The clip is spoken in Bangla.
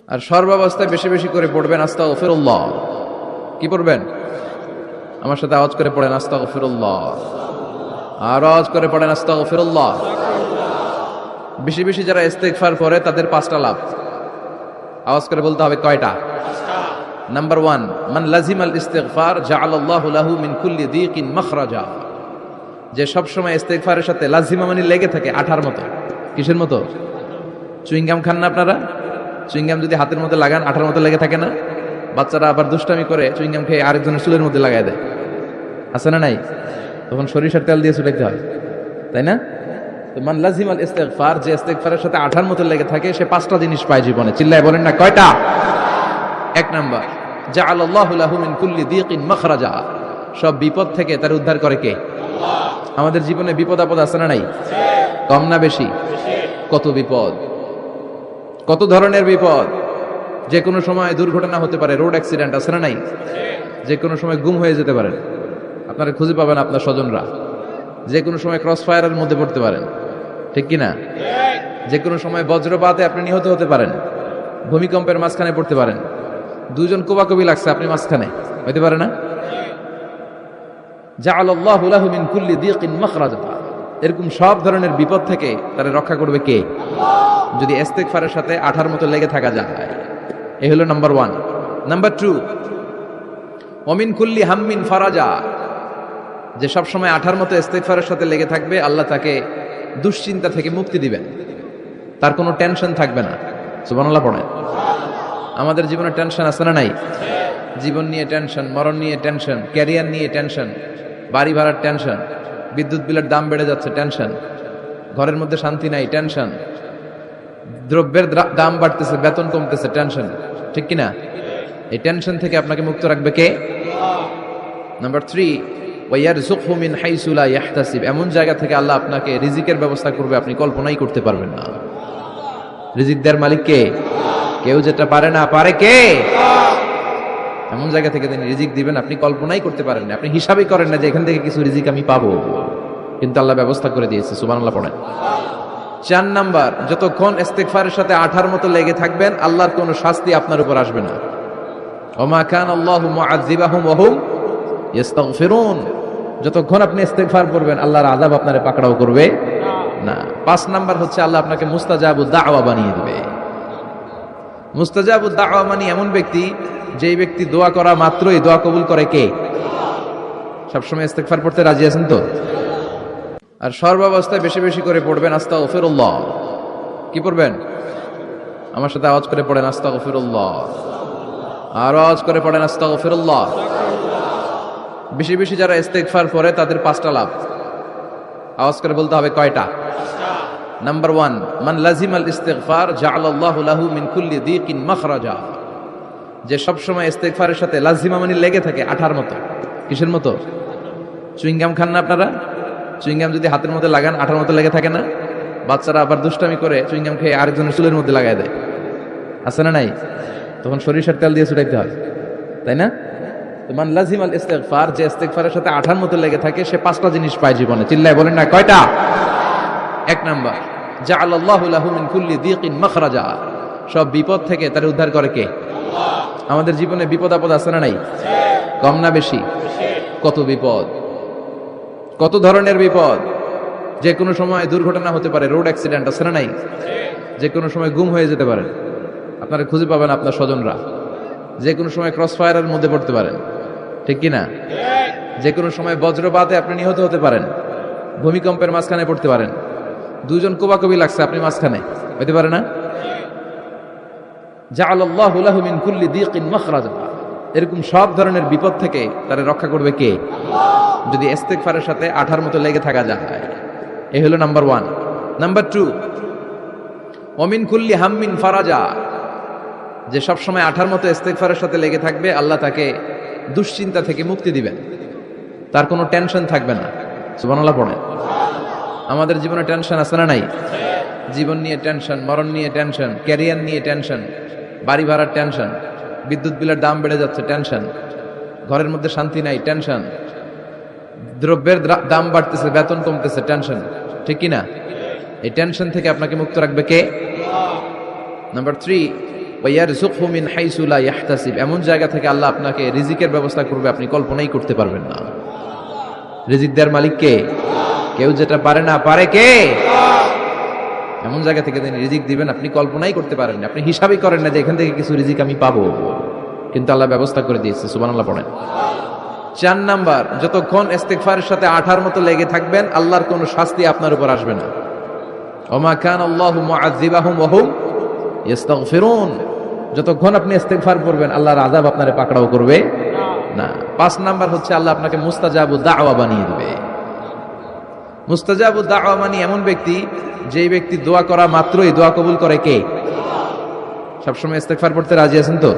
আর সর্বাবস্থায় বেশি বেশি করে পড়বেন আস্তাগফিরুল্লাহ। কি পড়বেন? আমার সাথে আওয়াজ করে পড়েন আস্তাগফিরুল্লাহ। আর আওয়াজ করে পড়েন আস্তাগফিরুল্লাহ। বেশি বেশি যারা ইস্তেগফার করে তাদের 5টা লাভ। আওয়াজ করে বলতে হবে কয়টা? নাম্বার 1, মান লাজিমাল ইস্তিগফার জাআলাল্লাহু লাহু মিন কুল্লি দীকিন মাখরাজা। যে সব সময় ইস্তেগফারের সাথে লাজিমা মানে লেগে থাকে, আঠার মতো। কিসের মতো? চুইংগাম খান না আপনারা? চুইংগাম যদি হাতের মধ্যে লাগান আঠার মতো লেগে থাকে না? বাচ্চারা আবার দুষ্টামি করে চুইংগাম খেয়ে আরেকজনের চুলের মধ্যে লাগাই দেয়, আছে না নাই? তখন সরিষার তেল দিয়ে চুলাইতে হয়, তাই না? তো মান লাজিমাল ইস্তিগফার, যে ইস্তেগফারের সাথে আঠার মতো লেগে থাকে, সে 5টা জিনিস পায় জীবনে। চিল্লায় বলেন না কয়টা? 1 নাম্বার, জাআলাল্লাহু লাহু মিন কুল্লি দীকিন মাখরাজা। সব বিপদ থেকে তার উদ্ধার করে কে? আল্লাহ। আমাদের জীবনে বিপদ আপদ আছে না নাই? কম না বেশি? কত বিপদ, কত ধরনের বিপদ। যে কোনো সময় দুর্ঘটনা হতে পারে, রোড অ্যাক্সিডেন্ট, আছে না নাই? যে কোনো সময় গুম হয়ে যেতে পারেন, আপনারা খুঁজে পাবেন আপনার স্বজনরা। যে কোনো সময় ক্রস ফায়ারের মধ্যে পড়তে পারেন, ঠিক কিনা? যে কোনো সময় বজ্রপাতে আপনি নিহত হতে পারেন, ভূমিকম্পের মাঝখানে পড়তে পারেন, দুজন কোবাকবি লাগছে, আপনি মাঝখানে, হইতে পারে না? জাআলাল্লাহু লাহু মিন কুল্লি দীকিন মাখরাজা। এরকম সব ধরনের বিপদ থেকে তারা রক্ষা করবে কে? আল্লাহ। যদি ইস্তেগফারের সাথে আঠার মতো লেগে থাকা যায়। এই হলো নাম্বার 1। নাম্বার 2, ওমিন কুল্লি হাম্মিন ফারাজা। যে সব সময় আঠার মতো ইস্তেগফারের সাথে লেগে থাকবে, আল্লাহ তাকে দুশ্চিন্তা থেকে মুক্তি দিবেন। তার কোনো টেনশন থাকবে না। সুবহানাল্লাহ পড়েন। আমাদের জীবনে টেনশন আছে না নাই? জীবন নিয়ে টেনশন, মরণ নিয়ে টেনশন, ক্যারিয়ার নিয়ে টেনশন, বাড়ি ভাড়ার টেনশন, বিদ্যুৎ বিলের দাম বেড়ে যাচ্ছে, টেনশন, ঘরের মধ্যে শান্তি নাই, টেনশন, দ্রব্যের দাম বাড়তেছে, বেতন কমতেছে, টেনশন, ঠিক কিনা? এই টেনশন থেকে আপনাকে মুক্ত রাখবে কে? নাম্বার 3, ওয়ায়ারযুকহু মিন হাইসু লা ইয়াহতাসিব। এমন জায়গা থেকে আল্লাহ আপনাকে রিজিকের ব্যবস্থা করবে আপনি কল্পনাই করতে পারবেন না। রিজিক দেওয়ার মালিক কে? কেউ যেটা পারে না, পারে কে? এমন জায়গা থেকে তিনি রিজিক দিবেন আপনি কল্পনাই করতে পারেন না। আপনি হিসাবই করেন না যে এখান থেকে কিছু রিজিক আমি পাবো, কিন্তু আল্লাহ ব্যবস্থা করে দিয়েছে। সুবহানাল্লাহ পড়েন। 4 নাম্বার, যতক্ষণ ইস্তেগফারের সাথে আঠার মতো লেগে থাকবেন, আল্লাহর কোনো শাস্তি আপনার উপর আসবে না। ওমা কানা আল্লাহু মুআযযিবাহুম ওয়া হুম ইস্তাগফিরুন। যতক্ষণ আপনি ইস্তেগফার করবেন, আল্লাহর আযাব আপনারে পাকড়াও করবে না। 5 নাম্বার হচ্ছে আল্লাহ আপনাকে মুস্তাজাবুদ দাওয়া বানিয়ে দিবে। মুস্তাজাবুদ দাওয়া মানে এমন ব্যক্তি, যেই ব্যক্তি দোয়া করা মাত্রই দোয়া কবুল করে কে? সবসময় ইস্তেগফার পড়তে রাজি আছেন তো? আর সর্বাবস্থায় বেশি বেশি করে পড়বেন আস্তাগফিরুল্লাহ। কি পড়বেন? আমার সাথে আওয়াজ করে পড়েন আস্তাগফিরুল্লাহ। আর আওয়াজ করে পড়েন আস্তাগফিরুল্লাহ। বেশি বেশি যারা ইস্তেগফার করে তাদের 5টা লাভ। আওয়াজ করে বলতে হবে কয়টা? নাম্বার 1, মান লাজিমাল ইস্তিগফার জাআলাল্লাহু লাহু মিন কুল্লি দীকিন মাখরাজা। যে সব সময় ইস্তেগফারের সাথে লাজিমা মানে লেগে থাকে, আঠার মতো। কিসের মতো? চুইংগাম খান না আপনারা? চুইংগাম যদি হাতের মধ্যে লাগান আঠার মতো লেগে থাকে না? বাচ্চারা আবার দুষ্টামি করে চুইংগাম খেয়ে আরেকজনের চুলের মধ্যে লাগাই দেয়, আছে না নাই? তখন সরিষার তেল দিয়ে চুলাইতে হয়, তাই না? তো মান লাজিমাল ইস্তিগফার, যে ইস্তেগফারের সাথে আঠার মতো লেগে থাকে, সে 5টা জিনিস পায় জীবনে। চিল্লায় বলেন না কয়টা? 1 নাম্বার, জাআলাল্লাহু লাহু মিন কুল্লি দীকিন মাখরাজা। সব বিপদ থেকে তার উদ্ধার করে কে? আল্লাহ। আমাদের জীবনে বিপদ আপদ আছে না নাই? কম না বেশি? কত বিপদ, কত ধরনের বিপদ। যে কোনো সময় দুর্ঘটনা হতে পারে, রোড অ্যাক্সিডেন্ট, আছে না নাই? যে কোনো সময় গুম হয়ে যেতে পারেন, আপনারা খুঁজে পাবেন আপনার স্বজনরা। যে কোনো সময় ক্রস ফায়ারের মধ্যে পড়তে পারেন, ঠিক কিনা? যে কোনো সময় বজ্রপাতে আপনি নিহত হতে পারেন, ভূমিকম্পের মাঝখানে পড়তে পারেন, দুজন কোবাকবি লাগছে, আপনি মাঝখানে, হইতে পারে না? জাআলাল্লাহু লাহু মিন কুল্লি দীকিন মাখরাজা। এরকম সব ধরনের বিপদ থেকে তারা রক্ষা করবে কে? আল্লাহ। যদি ইস্তেগফারের সাথে আঠার মতো লেগে থাকা যায়। এই হলো নাম্বার 1। নাম্বার 2, ওমিন কুল্লি হাম্মিন ফারাজা। যে সব সময় আঠার মতো ইস্তেগফারের সাথে লেগে থাকবে, আল্লাহ তাকে দুশ্চিন্তা থেকে মুক্তি দিবেন। তার কোনো টেনশন থাকবে না। সুবহানাল্লাহ পড়েন। আমাদের জীবনে টেনশন আছে না নাই? জীবন নিয়ে টেনশন, মরণ নিয়ে টেনশন, ক্যারিয়ার নিয়ে টেনশন, বাড়ি ভাড়ার টেনশন, বিদ্যুৎ বিলের দাম বেড়ে যাচ্ছে, টেনশন, ঘরের মধ্যে শান্তি নাই, টেনশন, দ্রব্যের দাম বাড়তেছে, বেতন কমতেছে, টেনশন, ঠিক কিনা? এই টেনশন থেকে আপনাকে মুক্ত রাখবে কে? নাম্বার 3, ওয়া ইয়ারযুকহু মিন হাইসু লা ইয়াহতাসিব, এমন জায়গা থেকে আল্লাহ আপনাকে রিজিকের ব্যবস্থা করবে আপনি কল্পনাই করতে পারবেন না। রিজিক দেওয়ার মালিক কে? কেউ যেটা পারে না, পারে কে? এমন জায়গা থেকে তিনি রিজিক দিবেন আপনি কল্পনাই করতে পারেন না, আপনি হিসাবই করেন না যে এখান থেকে কিছু রিজিক আমি পাবো, কিন্তু আল্লাহ ব্যবস্থা করে দিয়েছে। সুবহানাল্লাহ পড়েন। 4 নাম্বার, যতক্ষণ ইস্তিগফারের সাথে আঠার মতো লেগে থাকবেন আল্লাহর কোনো শাস্তি আপনার উপর আসবে না। ওমা কানা আল্লাহু মুআযযিবাহুম ওয়া হুম ইস্তাগফিরুন, যতক্ষণ আপনি ইস্তিগফার করবেন আল্লাহর আযাব আপনারে পাকড়াও করবে না। 5 নাম্বার হচ্ছে আল্লাহ আপনাকে মুস্তাজাবু দাওয়া বানিয়ে দিবে। মুস্তাজাবু দাওয়া মানে এমন ব্যক্তি, যেই ব্যক্তি দোয়া করা মাত্রই দোয়া কবুল করে কে? সবসময় ইস্তিগফার পড়তে রাজি আছেন তো?